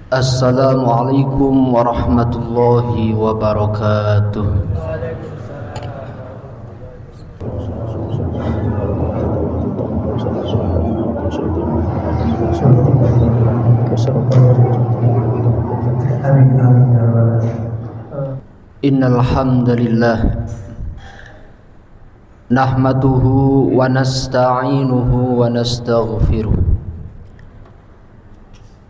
Assalamualaikum warahmatullahi wabarakatuh. Innal hamdalillah nahmaduhu wa nasta'inuhu wa nastaghfiruh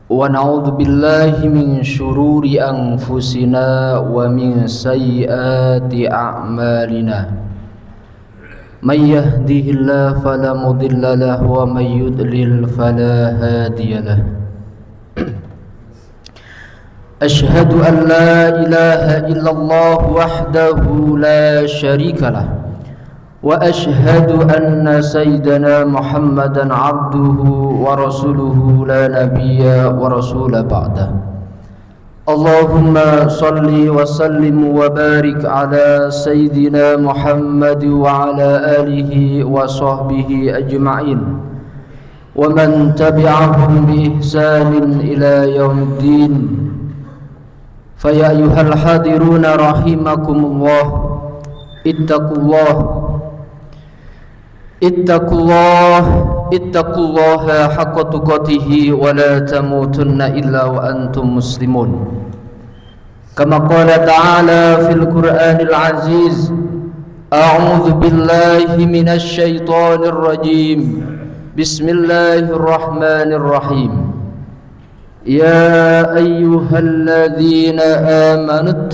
wa na'udzu billahi min syururi anfusina wa min sayyiati a'malina. May yahdihillahu fala mudilla lahu wa may yudlil fala hadiya lahu. Ashhadu an la ilaha illallah wahdahu la syarika lah wa ashhadu anna sayyidana Muhammadan abduhu wa rasuluhu la nabiyya wa rasula ba'dah. Allahumma salli wa sallim wa barik ala sayyidina Muhammad wa ala alihi wa sahbihi ajma'in wa man tabi'ahum bi ihsanin ila yaumiddin. Fa ya ayyuhal hadiruna rahimakumullah, ittaqullaha haqqa tuqatih wa la tamutunna illa wa antum muslimun. Kama qala ta'ala fil Qur'anil Aziz, a'udzu billahi minasy syaithanir rajim. Bismillahirrahmanirrahim. Ya ayyuhalladzina amanu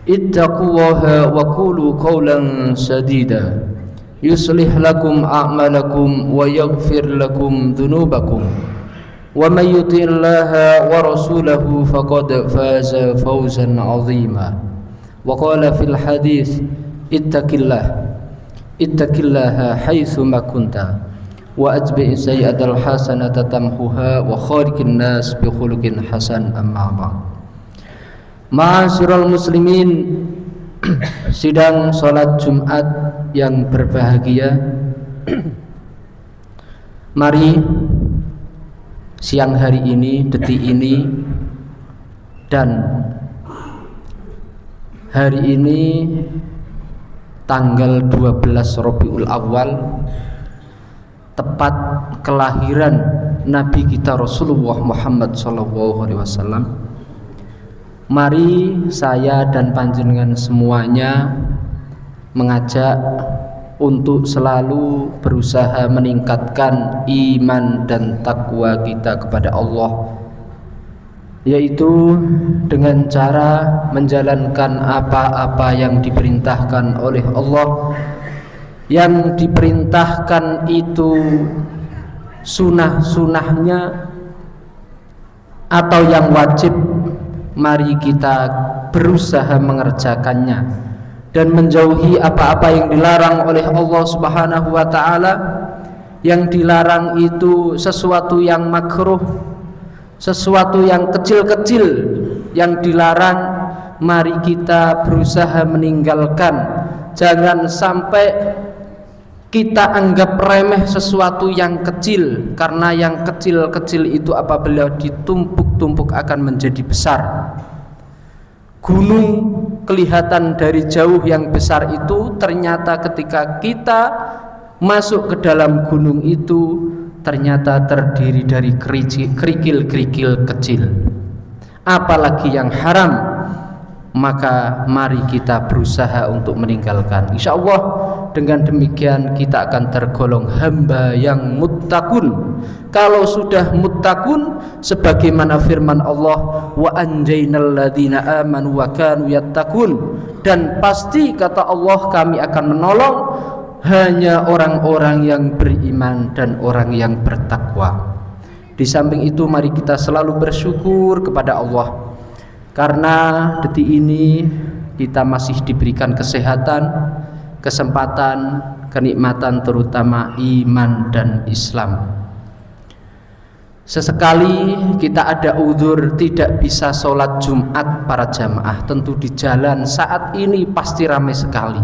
ittaqullaha wa qulu qawlan sadida yuslih lakum a'malakum wa yaghfir lakum dhunubakum wa may yuti'illaha wa rasulahu faqad faza fawzan 'azima. Wa qala fil hadits ittaqillaha haitsu ma kunta wa atbi' sayyi'atal hasanata tamhuha wa khaliqin nas bi khuluqin hasan. Amma ba'd. Ma'asyiral muslimin, sidang salat Jumat yang berbahagia, mari siang hari ini, detik ini, dan hari ini tanggal 12 Rabiul Awal, tepat kelahiran Nabi kita Rasulullah Muhammad SAW. Mari saya dan panjenengan semuanya mengajak untuk selalu berusaha meningkatkan iman dan takwa kita kepada Allah, yaitu dengan cara menjalankan apa-apa yang diperintahkan oleh Allah. Yang diperintahkan itu sunnah-sunnahnya atau yang wajib, mari kita berusaha mengerjakannya dan menjauhi apa-apa yang dilarang oleh Allah Subhanahu wa ta'ala. Yang dilarang itu sesuatu yang makruh, sesuatu yang kecil-kecil yang dilarang, mari kita berusaha meninggalkan. Jangan sampai kita anggap remeh sesuatu yang kecil, karena yang kecil-kecil itu apabila ditumpuk-tumpuk akan menjadi besar. Gunung kelihatan dari jauh yang besar itu, ternyata ketika kita masuk ke dalam gunung itu ternyata terdiri dari kerikil-kerikil kecil. Apalagi yang haram, maka mari kita berusaha untuk meninggalkan. Insya Allah dengan demikian kita akan tergolong hamba yang muttaqun. Kalau sudah muttaqun, sebagaimana firman Allah, wa anjaynal ladzina amanu wa kanu yattaqun, dan pasti kata Allah, kami akan menolong hanya orang-orang yang beriman dan orang yang bertakwa. Di samping itu mari kita selalu bersyukur kepada Allah Karena detik ini kita masih diberikan kesehatan, kesempatan, kenikmatan, terutama iman dan Islam. Sesekali kita ada uzur tidak bisa sholat Jumat para jamaah, tentu di jalan saat ini pasti ramai sekali,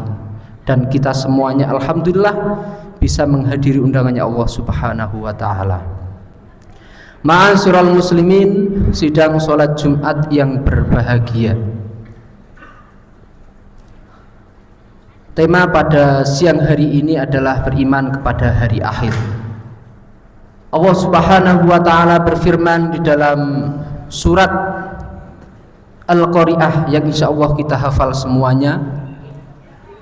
dan kita semuanya alhamdulillah bisa menghadiri undangannya Allah Subhanahu wa ta'ala. Ma'asyiral muslimin, sidang sholat Jumat yang berbahagia. Tema pada siang hari ini adalah beriman kepada hari akhir. Allah Subhanahu wa ta'ala berfirman di dalam surat Al-Qari'ah yang insya Allah kita hafal semuanya.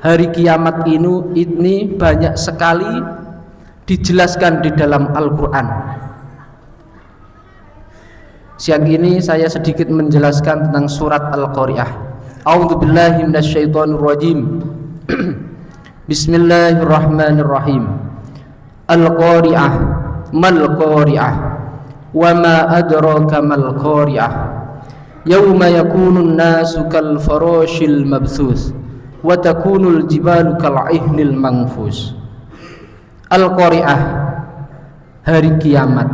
Hari kiamat ini banyak sekali dijelaskan di dalam Al-Quran. Siang ini saya sedikit menjelaskan tentang surat Al-Qari'ah. A'udzubillahi minasyaitonirrajim. Bismillahirrahmanirrahim. Al-Qari'ah mal qari'ah wa ma adraka mal qari'ah yauma yakunun nasu kal farashil mabthus wa takunul jibalu kal ihnil manfus. Al-Qari'ah, hari kiamat.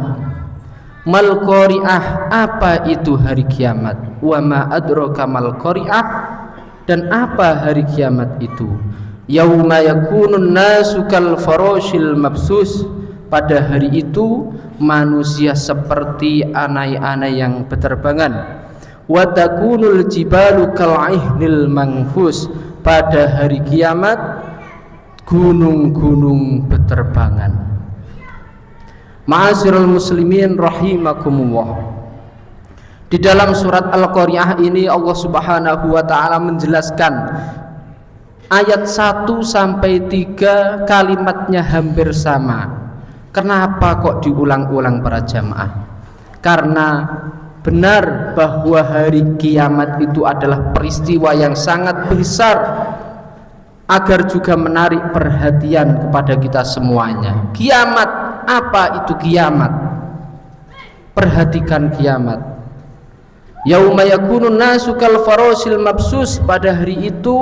Mal qari'ah, apa itu hari kiamat? Wa ma adraka mal qari'ah, dan apa hari kiamat itu? Yauma yakunun nasu kal farashil mabthus, pada hari itu manusia seperti anai-anai yang berterbangan. Wa takunul jibalu kal ihnil manfus, pada hari kiamat gunung-gunung berterbangan. Ma'asyiral muslimin rahimakumullah. Di dalam surat Al-Qari'ah ini Allah Subhanahu wa ta'ala menjelaskan ayat 1 sampai 3 kalimatnya hampir sama. Kenapa kok diulang-ulang para jamaah? Karena benar bahwa hari kiamat itu adalah peristiwa yang sangat besar, agar juga menarik perhatian kepada kita semuanya. Kiamat, apa itu kiamat? Perhatikan kiamat. Yauma yakunun nasu kal farasil mabsus, pada hari itu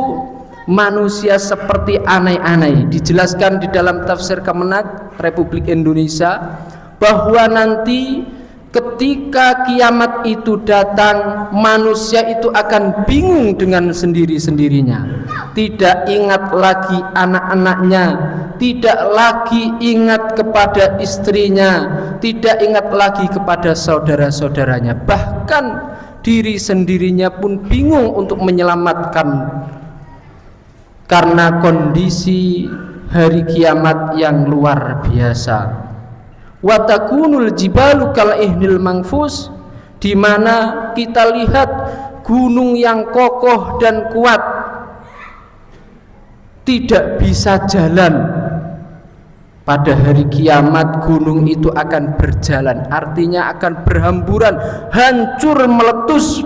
manusia seperti anai-anai. Dijelaskan di dalam tafsir Kemenak Republik Indonesia bahwa nanti ketika kiamat itu datang, manusia itu akan bingung dengan sendiri-sendirinya, tidak ingat lagi anak-anaknya, tidak lagi ingat kepada istrinya, tidak ingat lagi kepada saudara-saudaranya, bahkan diri sendirinya pun bingung untuk menyelamatkan karena kondisi hari kiamat yang luar biasa. Wa takunul jibalu kal ihnil manfus, di mana kita lihat gunung yang kokoh dan kuat tidak bisa jalan. Pada hari kiamat gunung itu akan berjalan, artinya akan berhamburan, hancur, meletus.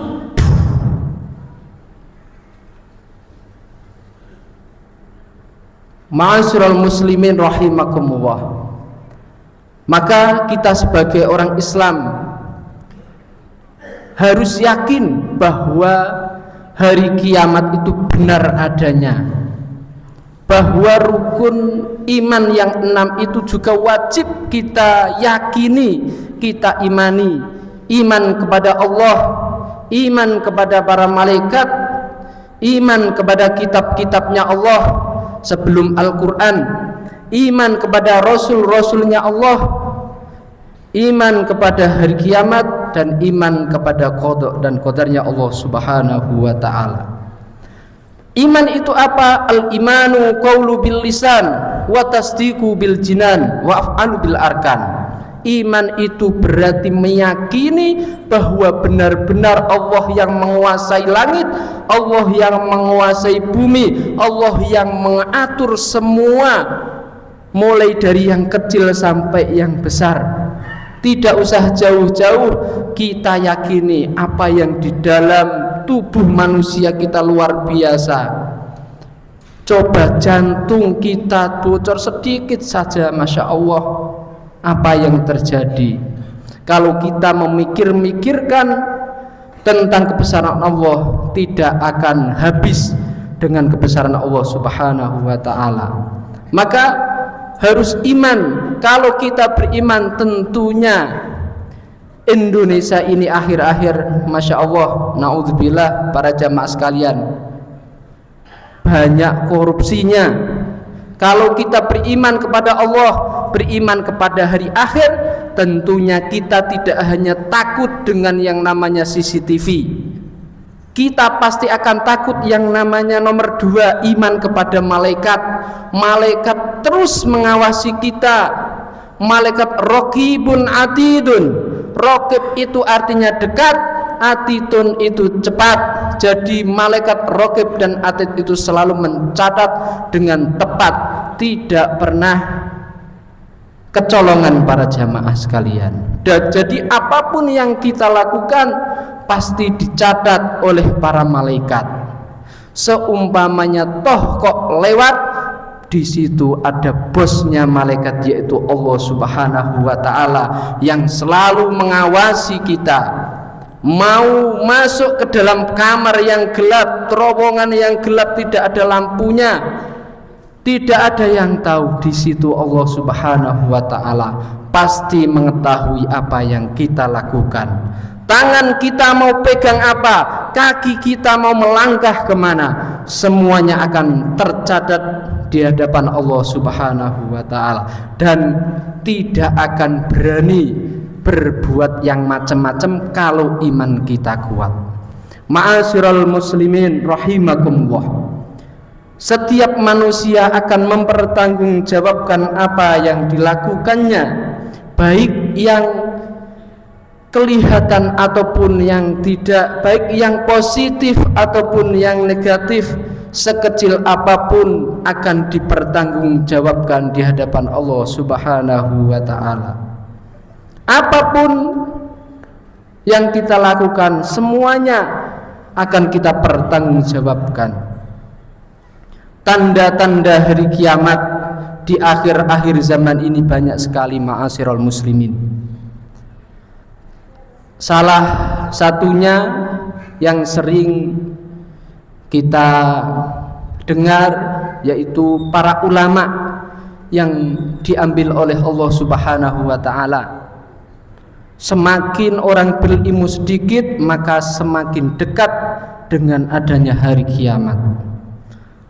Ma'asyiral muslimin rahimakumullah. Maka kita sebagai orang Islam harus yakin bahwa hari kiamat itu benar adanya, bahwa rukun iman yang 6 itu juga wajib kita yakini, kita imani. Iman kepada Allah, iman kepada para malaikat, iman kepada kitab-kitabnya Allah sebelum Al-Quran, iman kepada Rasul-Rasulnya Allah, iman kepada hari kiamat, dan iman kepada qada dan qadarnya Allah Subhanahu wa ta'ala. Iman itu apa? Al-imanu qawlu bil lisan wa tasdiqu bil jinan wa af'alu bil arkan. Iman itu berarti meyakini bahwa benar-benar Allah yang menguasai langit, Allah yang menguasai bumi, Allah yang mengatur semua, mulai dari yang kecil sampai yang besar. Tidak usah jauh-jauh, kita yakini apa yang di dalam tubuh manusia kita luar biasa. Coba jantung kita bocor sedikit saja, Masya Allah, apa yang terjadi. Kalau kita memikir-mikirkan tentang kebesaran Allah tidak akan habis dengan kebesaran Allah Subhanahu wa ta'ala. Maka harus iman. Kalau kita beriman, tentunya Indonesia ini akhir-akhir, Masya Allah, na'udzubillah, para jamaah sekalian, banyak korupsinya. Kalau kita beriman kepada Allah, beriman kepada hari akhir, tentunya kita tidak hanya takut dengan yang namanya CCTV, kita pasti akan takut yang namanya nomor 2, iman kepada malaikat. Malaikat terus mengawasi kita. Malaikat raqibun atidun. Raqib itu artinya dekat, atidun itu cepat. Jadi malaikat raqib dan atid itu selalu mencatat dengan tepat, tidak pernah kecolongan para jamaah sekalian. Dan jadi apapun yang kita lakukan pasti dicatat oleh para malaikat. Seumpamanya toh kok lewat, di situ ada bosnya malaikat, yaitu Allah Subhanahu wa ta'ala, yang selalu mengawasi kita. Mau masuk ke dalam kamar yang gelap, terowongan yang gelap, tidak ada lampunya, tidak ada yang tahu. Di situ Allah Subhanahu wa ta'ala pasti mengetahui apa yang kita lakukan. Tangan kita mau pegang apa, kaki kita mau melangkah kemana, semuanya akan tercatat di hadapan Allah Subhanahu wa ta'ala, dan tidak akan berani berbuat yang macam-macam kalau iman kita kuat. Ma'asyiral muslimin rahimakumullah, setiap manusia akan mempertanggungjawabkan apa yang dilakukannya, baik yang kelihatan ataupun yang tidak, baik yang positif ataupun yang negatif, sekecil apapun akan dipertanggungjawabkan di hadapan Allah Subhanahu wa ta'ala. Apapun yang kita lakukan, semuanya akan kita pertanggungjawabkan. Tanda-tanda hari kiamat di akhir-akhir zaman ini banyak sekali, ma'asyiral muslimin. Salah satunya yang sering kita dengar yaitu para ulama yang diambil oleh Allah Subhanahu wa ta'ala. Semakin orang berilmu sedikit, maka semakin dekat dengan adanya hari kiamat.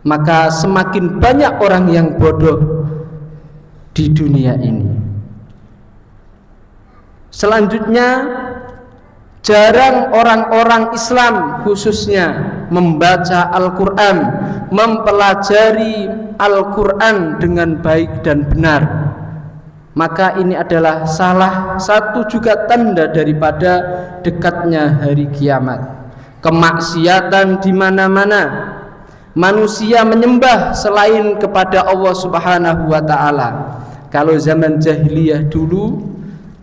Maka semakin banyak orang yang bodoh di dunia ini. Selanjutnya, jarang orang-orang Islam khususnya membaca Al-Quran, mempelajari Al-Quran dengan baik dan benar. Maka ini adalah salah satu juga tanda daripada dekatnya hari kiamat. Kemaksiatan di mana-mana, manusia menyembah selain kepada Allah Subhanahu wa ta'ala. Kalau zaman jahiliyah dulu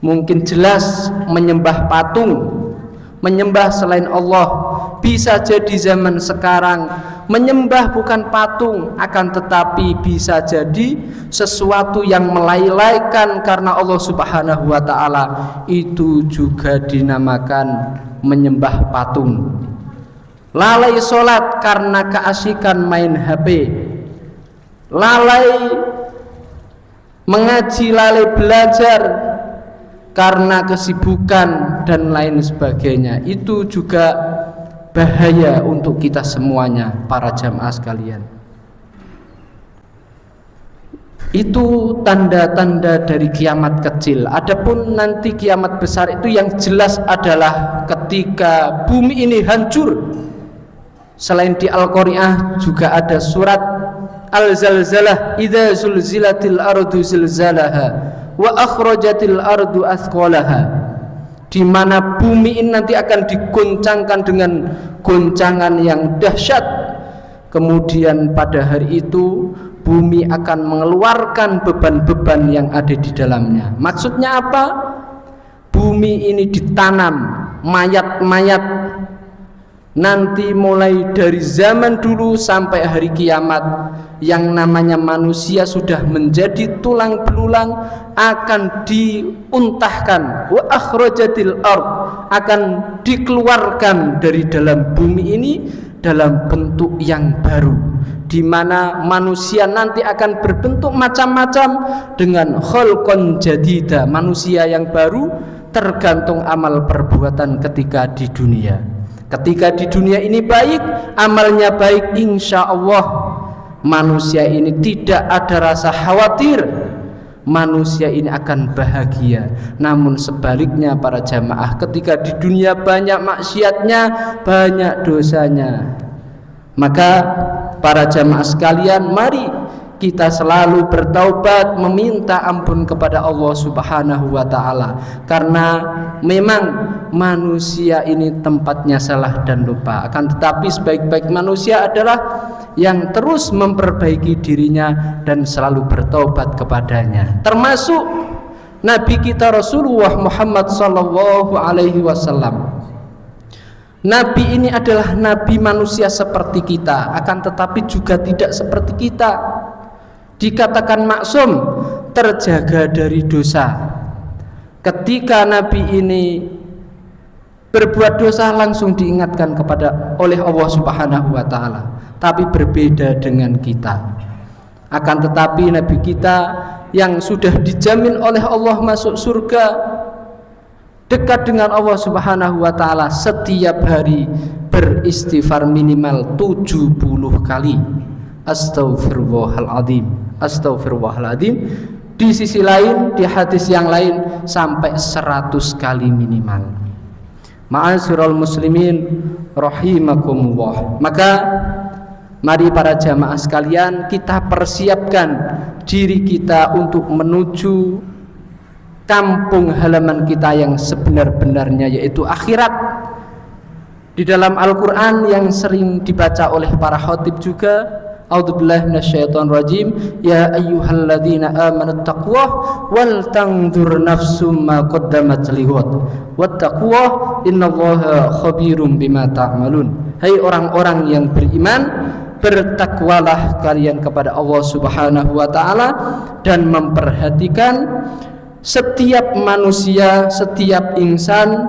mungkin jelas menyembah patung, menyembah selain Allah. Bisa jadi zaman sekarang menyembah bukan patung, akan tetapi bisa jadi sesuatu yang melalaikan karena Allah Subhanahu wa ta'ala, itu juga dinamakan menyembah patung. Lalai sholat karena keasikan main HP, lalai mengaji, lalai belajar karena kesibukan dan lain sebagainya. Itu juga bahaya untuk kita semuanya, para jamaah sekalian. Itu tanda-tanda dari kiamat kecil. Adapun nanti kiamat besar itu yang jelas adalah ketika bumi ini hancur. Selain di Al-Qari'ah juga ada surat Al-Zalzalah, idza zulzilatil ardu zilzalaha wa akhrajatil ardu athqalaha, di mana bumi ini nanti akan diguncangkan dengan goncangan yang dahsyat. Kemudian pada hari itu bumi akan mengeluarkan beban-beban yang ada di dalamnya. Maksudnya apa? Bumi ini ditanam mayat-mayat. Nanti mulai dari zaman dulu sampai hari kiamat, yang namanya manusia sudah menjadi tulang belulang akan diuntahkan. Wa akhrajatil ard, akan dikeluarkan dari dalam bumi ini dalam bentuk yang baru, di mana manusia nanti akan berbentuk macam-macam dengan khalqan jadida, manusia yang baru tergantung amal perbuatan ketika di dunia. Ketika di dunia ini baik, amalnya baik, insya Allah manusia ini tidak ada rasa khawatir, manusia ini akan bahagia. Namun sebaliknya para jamaah, ketika di dunia banyak maksiatnya, banyak dosanya, maka para jamaah sekalian, mari kita selalu bertaubat, meminta ampun kepada Allah Subhanahu wa ta'ala, karena memang manusia ini tempatnya salah dan lupa. Akan tetapi sebaik-baik manusia adalah yang terus memperbaiki dirinya dan selalu bertaubat kepadanya, termasuk Nabi kita Rasulullah Muhammad sallallahu alaihi wasallam. Nabi ini adalah nabi manusia seperti kita, akan tetapi juga tidak seperti kita. Dikatakan maksum, terjaga dari dosa. Ketika Nabi ini berbuat dosa, langsung diingatkan oleh Allah Subhanahu wa ta'ala. Tapi berbeda dengan kita. Akan tetapi Nabi kita yang sudah dijamin oleh Allah masuk surga, dekat dengan Allah Subhanahu wa ta'ala, setiap hari beristighfar minimal 70 kali. Astaghfirullahaladzim, astaghfirullahaladzim. Di sisi lain, di hadis yang lain, sampai 100 kali minimal. Ma'asyiral muslimin rahimakumullah. Maka mari para jamaah sekalian, kita persiapkan diri kita untuk menuju kampung halaman kita yang sebenar-benarnya, yaitu akhirat. Di dalam Al-Quran yang sering dibaca oleh para khatib juga, a'udzubillahi minasyaitonirrajim, ya ayyuhalladzina amanu taqwah wal tanzur nafsum ma qaddamat lighad wattaqwa innallaha khabirum bima ta'malun. Hai orang-orang yang beriman, bertakwalah kalian kepada Allah Subhanahu wa ta'ala dan memperhatikan setiap manusia, setiap insan,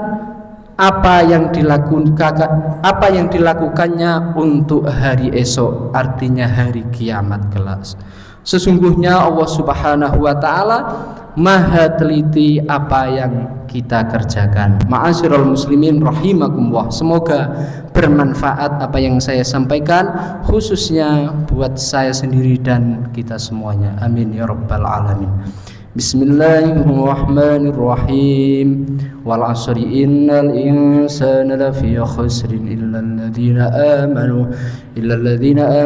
apa yang dilakukannya untuk hari esok, artinya hari kiamat kelak. Sesungguhnya Allah Subhanahu wa ta'ala maha teliti apa yang kita kerjakan. Ma'asyiral muslimin rahimakumullah. Semoga bermanfaat apa yang saya sampaikan, khususnya buat saya sendiri dan kita semuanya. Amin ya rabbal alamin. Bismillahirrahmanirrahim. Wal 'asri innal insana lafi khusrin illa alladhina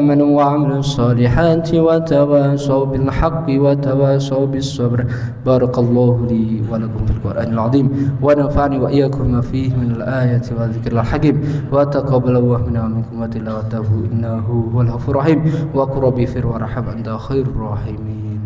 amanu wa 'amilus solihati wa tawasaw bil haqqi wa tawasaw bis sabr. Barakallahu li wa lakum fil Qur'anil 'azim wa nafa'ani wa iyyakum ma fihi min al ayati wa dzikril hakim wa taqabbalallahu minna wa minkum wa tilawatahu innahu huwal ghafurur rahim wa qur rabbi fir warham anta khairur rahimin.